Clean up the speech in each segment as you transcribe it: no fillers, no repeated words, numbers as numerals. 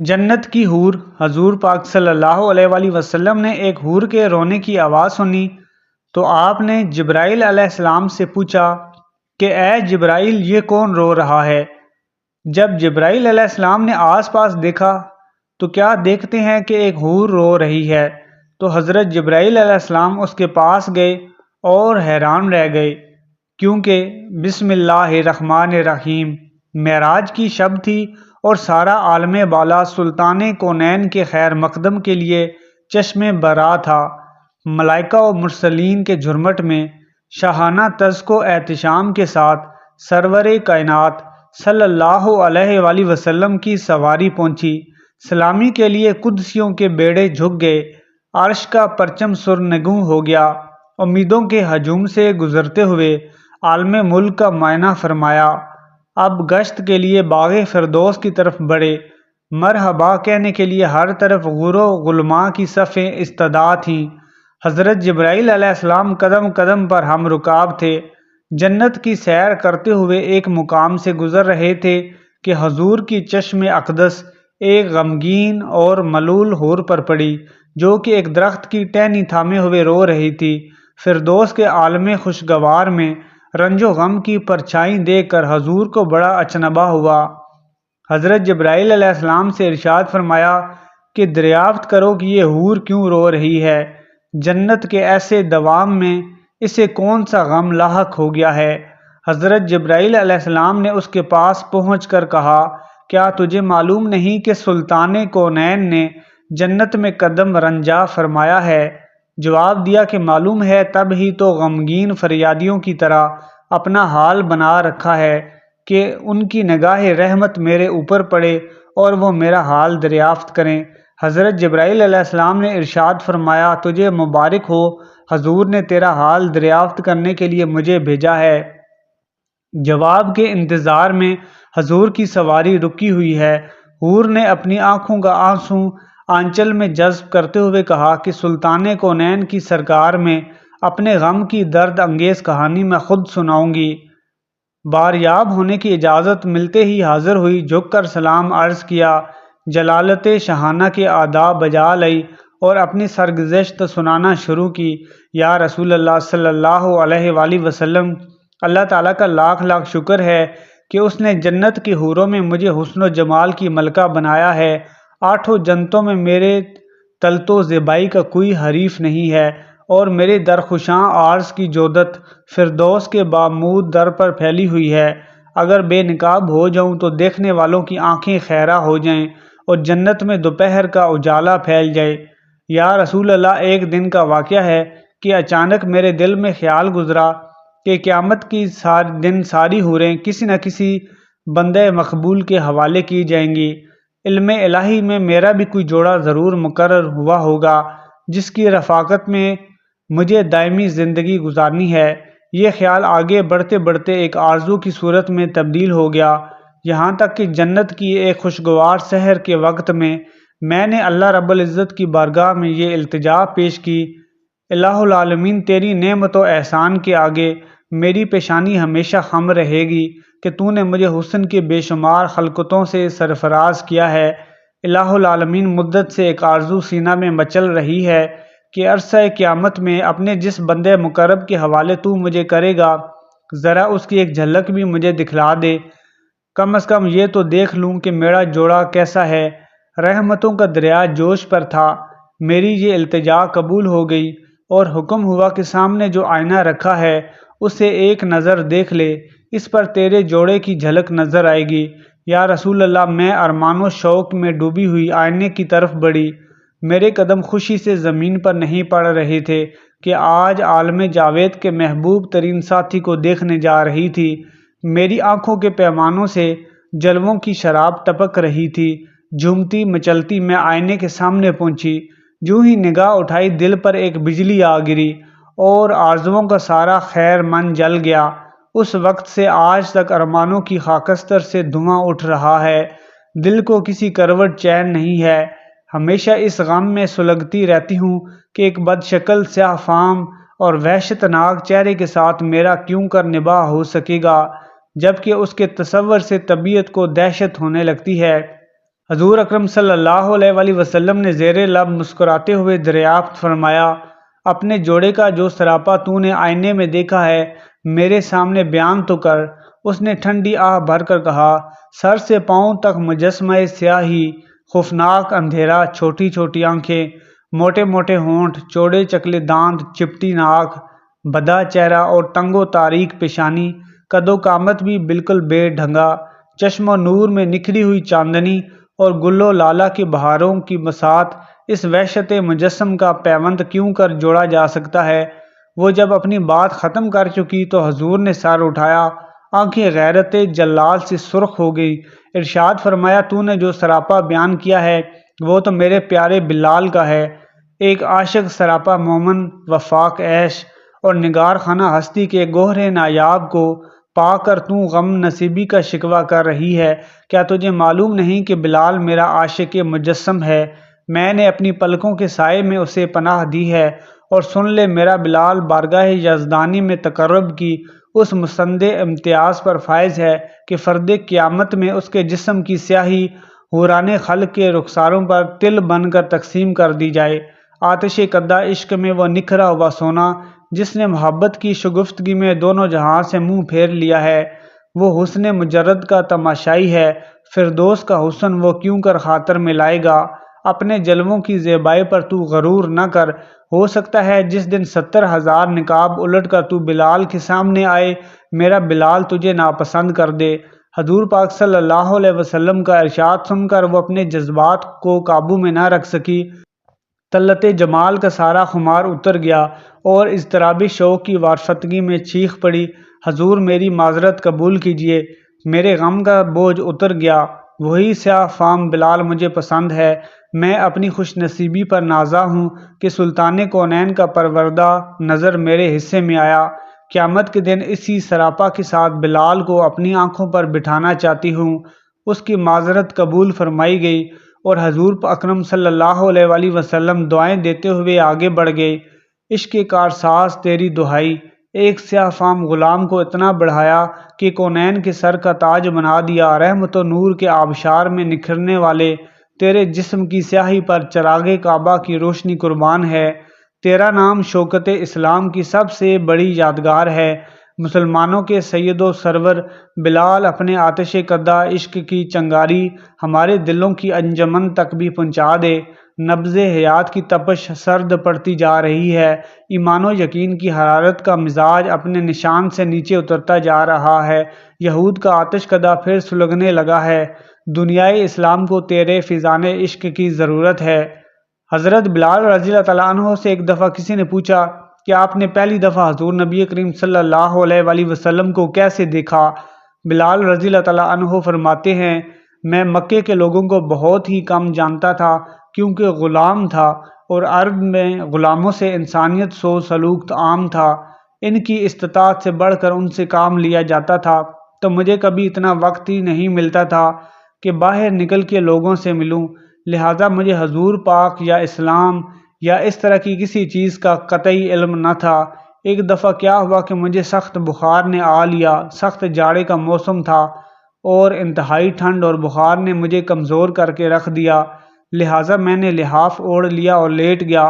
جنت کی حور۔ حضور پاک صلی اللہ علیہ وآلہ وسلم نے ایک حور کے رونے کی آواز سنی تو آپ نے جبرائیل علیہ السلام سے پوچھا کہ اے جبرائیل، یہ کون رو رہا ہے؟ جب جبرائیل علیہ السلام نے آس پاس دیکھا تو کیا دیکھتے ہیں کہ ایک حور رو رہی ہے۔ تو حضرت جبرائیل علیہ السلام اس کے پاس گئے اور حیران رہ گئے، کیونکہ بسم اللہ الرحمن الرحیم معراج کی شب تھی اور سارا عالم بالا سلطان کونین کے خیر مقدم کے لیے چشم برا تھا۔ ملائکہ و مرسلین کے جھرمٹ میں شاہانہ طزق و احتشام کے ساتھ سرور کائنات صلی اللہ علیہ وآلہ وسلم کی سواری پہنچی۔ سلامی کے لیے قدسیوں کے بیڑے جھک گئے، عرش کا پرچم سرنگوں ہو گیا۔ امیدوں کے ہجوم سے گزرتے ہوئے عالم ملک کا معائنہ فرمایا، اب گشت کے لیے باغ فردوس کی طرف بڑھے۔ مرحبا کہنے کے لیے ہر طرف غور و غلماں کی صفیں استدعا تھیں۔ حضرت جبرائیل علیہ السلام قدم قدم پر ہم رکاب تھے، جنت کی سیر کرتے ہوئے ایک مقام سے گزر رہے تھے کہ حضور کی چشم اقدس ایک غمگین اور ملول حور پر پڑی، جو کہ ایک درخت کی ٹہنی تھامے ہوئے رو رہی تھی۔ فردوس کے عالم خوشگوار میں رنج و غم کی پرچھائیں دیکھ کر حضور کو بڑا اچنبھا ہوا۔ حضرت جبرائیل علیہ السلام سے ارشاد فرمایا کہ دریافت کرو کہ یہ حور کیوں رو رہی ہے، جنت کے ایسے دوام میں اسے کون سا غم لاحق ہو گیا ہے۔ حضرت جبرائیل علیہ السلام نے اس کے پاس پہنچ کر کہا، کیا تجھے معلوم نہیں کہ سلطان کونین نے جنت میں قدم رنجا فرمایا ہے؟ جواب دیا کہ معلوم ہے، تب ہی تو غمگین فریادیوں کی طرح اپنا حال بنا رکھا ہے کہ ان کی نگاہ رحمت میرے اوپر پڑے اور وہ میرا حال دریافت کریں۔ حضرت جبرائیل علیہ السلام نے ارشاد فرمایا، تجھے مبارک ہو، حضور نے تیرا حال دریافت کرنے کے لیے مجھے بھیجا ہے۔ جواب کے انتظار میں حضور کی سواری رکی ہوئی ہے۔ حور نے اپنی آنکھوں کا آنسو آنچل میں جذب کرتے ہوئے کہا کہ سلطان کونین کی سرکار میں اپنے غم کی درد انگیز کہانی میں خود سناؤں گی۔ باریاب ہونے کی اجازت ملتے ہی حاضر ہوئی، جھک کر سلام عرض کیا، جلالت شاہانہ کے آداب بجا لائی اور اپنی سرگزشت سنانا شروع کی۔ یا رسول اللہ صلی اللہ علیہ وآلہ وسلم، اللہ تعالیٰ کا لاکھ لاکھ شکر ہے کہ اس نے جنت کی حوروں میں مجھے حسن و جمال کی ملکہ بنایا ہے۔ آٹھوں جنتوں میں میرے طلعت و زیبائی کا کوئی حریف نہیں ہے، اور میرے درخشاں عارض کی جودت فردوس کے بامود در پر پھیلی ہوئی ہے۔ اگر بے نقاب ہو جاؤں تو دیکھنے والوں کی آنکھیں خیرہ ہو جائیں اور جنت میں دوپہر کا اجالا پھیل جائے۔ یا رسول اللہ، ایک دن کا واقعہ ہے کہ اچانک میرے دل میں خیال گزرا کہ قیامت کی دن ساری حوریں کسی نہ کسی بندہ مقبول کے حوالے کی جائیں گی۔ علم الہی میں میرا بھی کوئی جوڑا ضرور مقرر ہوا ہوگا جس کی رفاقت میں مجھے دائمی زندگی گزارنی ہے۔ یہ خیال آگے بڑھتے بڑھتے ایک آرزو کی صورت میں تبدیل ہو گیا، یہاں تک کہ جنت کی ایک خوشگوار سحر کے وقت میں نے اللہ رب العزت کی بارگاہ میں یہ التجا پیش کی، الہ العالمین، تیری نعمت و احسان کے آگے میری پیشانی ہمیشہ خم رہے گی کہ تو نے مجھے حسن کے بے شمار خلقتوں سے سرفراز کیا ہے۔ الہ العالمین، مدت سے ایک آرزو سینہ میں مچل رہی ہے کہ عرصہ قیامت میں اپنے جس بندے مقرب کے حوالے تو مجھے کرے گا، ذرا اس کی ایک جھلک بھی مجھے دکھلا دے، کم از کم یہ تو دیکھ لوں کہ میرا جوڑا کیسا ہے۔ رحمتوں کا دریا جوش پر تھا، میری یہ التجا قبول ہو گئی اور حکم ہوا کہ سامنے جو آئینہ رکھا ہے اسے ایک نظر دیکھ لے، اس پر تیرے جوڑے کی جھلک نظر آئے گی۔ یا رسول اللہ، میں ارمان و شوق میں ڈوبی ہوئی آئینے کی طرف بڑھی، میرے قدم خوشی سے زمین پر نہیں پڑ رہے تھے کہ آج عالم جاوید کے محبوب ترین ساتھی کو دیکھنے جا رہی تھی۔ میری آنکھوں کے پیمانوں سے جلووں کی شراب ٹپک رہی تھی۔ جھومتی مچلتی میں آئینے کے سامنے پہنچی، جو ہی نگاہ اٹھائی دل پر ایک بجلی آ گری اور آرزوؤں کا سارا خیر من جل گیا۔ اس وقت سے آج تک ارمانوں کی خاکستر سے دھواں اٹھ رہا ہے، دل کو کسی کروٹ چین نہیں ہے۔ ہمیشہ اس غم میں سلگتی رہتی ہوں کہ ایک بد شکل سیاہ فام اور وحشت ناک چہرے کے ساتھ میرا کیوں کر نباہ ہو سکے گا، جبکہ اس کے تصور سے طبیعت کو دہشت ہونے لگتی ہے۔ حضور اکرم صلی اللہ علیہ وآلہ وسلم نے زیر لب مسکراتے ہوئے دریافت فرمایا، اپنے جوڑے کا جو سراپا تو نے آئینے میں دیکھا ہے میرے سامنے بیان تو کر۔ اس نے ٹھنڈی آہ بھر کر کہا، سر سے پاؤں تک مجسمہ سیاہی، خوفناک اندھیرا، چھوٹی چھوٹی آنکھیں، موٹے موٹے ہونٹ، چوڑے چکلے دانت، چپٹی ناک، بھدا چہرہ اور تنگ و تاریک پیشانی، قد و قامت بھی بالکل بے ڈھنگا، چشم و نور میں نکھری ہوئی چاندنی اور گل و لالہ کی بہاروں کی بساط۔ اس وحشت مجسم کا پیوند کیوں کر جوڑا جا سکتا ہے؟ وہ جب اپنی بات ختم کر چکی تو حضور نے سر اٹھایا، آنکھیں غیرت جلال سے سرخ ہو گئی، ارشاد فرمایا، تو نے جو سراپا بیان کیا ہے وہ تو میرے پیارے بلال کا ہے۔ ایک عاشق سراپا مومن، وفاق عیش اور نگار خانہ ہستی کے گوہر نایاب کو پا کر تو غم نصیبی کا شکوہ کر رہی ہے۔ کیا تجھے معلوم نہیں کہ بلال میرا عاشق مجسم ہے؟ میں نے اپنی پلکوں کے سائے میں اسے پناہ دی ہے، اور سن لے، میرا بلال بارگاہ یزدانی میں تقرب کی اس مسند امتیاز پر فائز ہے کہ فرد قیامت میں اس کے جسم کی سیاہی حوران خلق کے رخساروں پر تل بن کر تقسیم کر دی جائے۔ آتش قدہ عشق میں وہ نکھرا ہوا سونا جس نے محبت کی شگفتگی میں دونوں جہاں سے منہ پھیر لیا ہے، وہ حسن مجرد کا تماشائی ہے، فردوس کا حسن وہ کیوں کر خاطر میں لائے گا؟ اپنے جلووں کی زیبائی پر تو غرور نہ کر، ہو سکتا ہے جس دن 70,000 نقاب الٹ کر تو بلال کے سامنے آئے، میرا بلال تجھے ناپسند کر دے۔ حضور پاک صلی اللہ علیہ وسلم کا ارشاد سن کر وہ اپنے جذبات کو قابو میں نہ رکھ سکی، طلت جمال کا سارا خمار اتر گیا اور اضطرابی شوق کی وارفتگی میں چیخ پڑی، حضور میری معذرت قبول کیجیے، میرے غم کا بوجھ اتر گیا، وہی سیاہ فام بلال مجھے پسند ہے۔ میں اپنی خوش نصیبی پر نازا ہوں کہ سلطان کونین کا پروردہ نظر میرے حصے میں آیا۔ قیامت کے دن اسی سراپا کے ساتھ بلال کو اپنی آنکھوں پر بٹھانا چاہتی ہوں۔ اس کی معذرت قبول فرمائی گئی اور حضور اکرم صلی اللہ علیہ وآلہ وسلم دعائیں دیتے ہوئے آگے بڑھ گئے۔ عشق کارساز تیری دہائی، ایک سیاہ فام غلام کو اتنا بڑھایا کہ کونین کے سر کا تاج بنا دیا، رحمت و نور کے آبشار میں نکھرنے والے تیرے جسم کی سیاہی پر چراغ کعبہ کی روشنی قربان ہے۔ تیرا نام شوکت اسلام کی سب سے بڑی یادگار ہے۔ مسلمانوں کے سید و سرور بلال، اپنے آتش قدہ عشق کی چنگاری ہمارے دلوں کی انجمن تک بھی پہنچا دے۔ نبض حیات کی تپش سرد پڑتی جا رہی ہے، ایمان و یقین کی حرارت کا مزاج اپنے نشان سے نیچے اترتا جا رہا ہے، یہود کا آتش قدہ پھر سلگنے لگا ہے، دنیائے اسلام کو تیرے فیضان عشق کی ضرورت ہے۔ حضرت بلال رضی اللہ تعالیٰ عنہ سے ایک دفعہ کسی نے پوچھا کہ آپ نے پہلی دفعہ حضور نبی کریم صلی اللہ علیہ وآلہ وسلم کو کیسے دیکھا؟ بلال رضی اللہ تعالیٰ عنہ فرماتے ہیں، میں مکے کے لوگوں کو بہت ہی کم جانتا تھا کیونکہ غلام تھا، اور عرب میں غلاموں سے انسانیت سو سلوک عام تھا، ان کی استطاعت سے بڑھ کر ان سے کام لیا جاتا تھا، تو مجھے کبھی اتنا وقت ہی نہیں ملتا تھا کہ باہر نکل کے لوگوں سے ملوں، لہٰذا مجھے حضور پاک یا اسلام یا اس طرح کی کسی چیز کا قطعی علم نہ تھا۔ ایک دفعہ کیا ہوا کہ مجھے سخت بخار نے آ لیا، سخت جاڑے کا موسم تھا اور انتہائی ٹھنڈ اور بخار نے مجھے کمزور کر کے رکھ دیا، لہٰذا میں نے لحاف اوڑھ لیا اور لیٹ گیا۔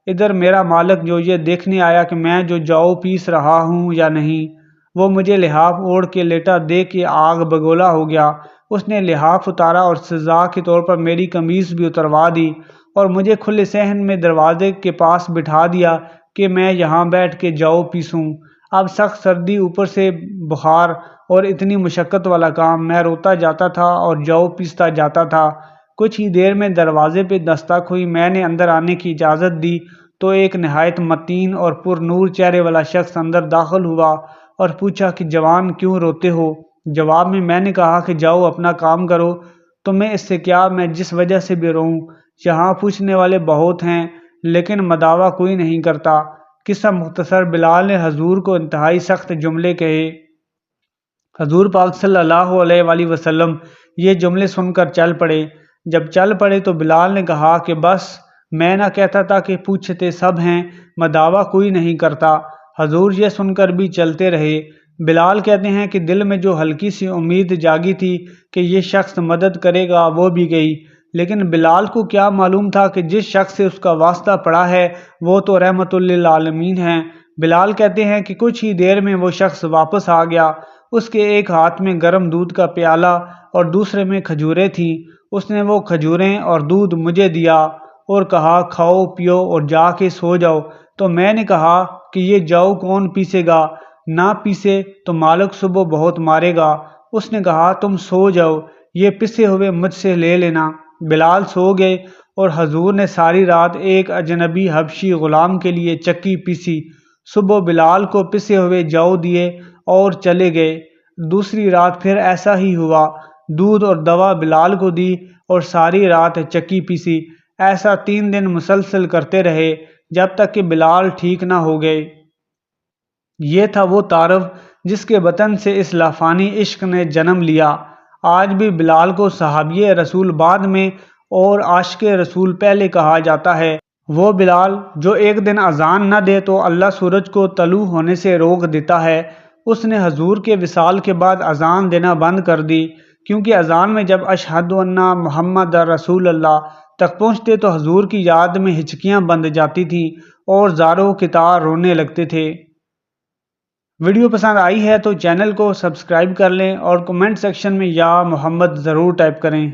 ادھر میرا مالک جو یہ دیکھنے آیا کہ میں جو جاؤ پیس رہا ہوں یا نہیں، وہ مجھے لحاف اوڑھ کے لیٹا دیکھ کے آگ بگولا ہو گیا۔ اس نے لحاف اتارا اور سزا کے طور پر میری قمیص بھی اتروا دی اور مجھے کھلے صحن میں دروازے کے پاس بٹھا دیا کہ میں یہاں بیٹھ کے جاؤ پیسوں۔ اب سخت سردی، اوپر سے بخار اور اتنی مشقت والا کام، میں روتا جاتا تھا اور جاؤ پیستا جاتا تھا۔ کچھ ہی دیر میں دروازے پہ دستک ہوئی، میں نے اندر آنے کی اجازت دی تو ایک نہایت متین اور پر نور چہرے والا شخص اندر داخل ہوا اور پوچھا کہ جوان کیوں روتے ہو؟ جواب میں نے کہا کہ جاؤ اپنا کام کرو، تمہیں اس سے کیا، میں جس وجہ سے بھی رہوں۔ یہاں پوچھنے والے بہت ہیں لیکن مداوع کوئی نہیں کرتا۔ قصہ مختصر، بلال نے حضور کو انتہائی سخت جملے کہے۔ حضور پاک صلی اللہ علیہ وآلہ وسلم یہ جملے سن کر چل پڑے۔ جب چل پڑے تو بلال نے کہا کہ بس، میں نہ کہتا تھا کہ پوچھتے سب ہیں، مداوع کوئی نہیں کرتا۔ حضور یہ سن کر بھی چلتے رہے۔ بلال کہتے ہیں کہ دل میں جو ہلکی سی امید جاگی تھی کہ یہ شخص مدد کرے گا وہ بھی گئی، لیکن بلال کو کیا معلوم تھا کہ جس شخص سے اس کا واسطہ پڑا ہے وہ تو رحمت للعالمین ہیں۔ بلال کہتے ہیں کہ کچھ ہی دیر میں وہ شخص واپس آ گیا۔ اس کے ایک ہاتھ میں گرم دودھ کا پیالہ اور دوسرے میں کھجوریں تھیں۔ اس نے وہ کھجوریں اور دودھ مجھے دیا اور کہا کھاؤ پیو اور جا کے سو جاؤ۔ تو میں نے کہا کہ یہ جاؤ کون پیسے گا، نہ پیسے تو مالک صبح بہت مارے گا۔ اس نے کہا تم سو جاؤ، یہ پسے ہوئے مجھ سے لے لینا۔ بلال سو گئے اور حضور نے ساری رات ایک اجنبی حبشی غلام کے لیے چکی پیسی۔ صبح بلال کو پسے ہوئے جاؤ دیے اور چلے گئے۔ دوسری رات پھر ایسا ہی ہوا، دودھ اور دوا بلال کو دی اور ساری رات چکی پیسی۔ ایسا 3 دن مسلسل کرتے رہے جب تک کہ بلال ٹھیک نہ ہو گئے۔ یہ تھا وہ تعارف جس کے بطن سے اس لافانی عشق نے جنم لیا۔ آج بھی بلال کو صحابی رسول بعد میں اور عاشق رسول پہلے کہا جاتا ہے۔ وہ بلال جو ایک دن اذان نہ دے تو اللہ سورج کو طلوع ہونے سے روک دیتا ہے، اس نے حضور کے وصال کے بعد اذان دینا بند کر دی، کیونکہ اذان میں جب اشہد ان محمد رسول اللہ تک پہنچتے تو حضور کی یاد میں ہچکیاں بند جاتی تھیں اور زاروں کتار رونے لگتے تھے۔ ویڈیو پسند آئی ہے تو چینل کو سبسکرائب کر لیں اور کمنٹ سیکشن میں یا محمد ضرور ٹائپ کریں۔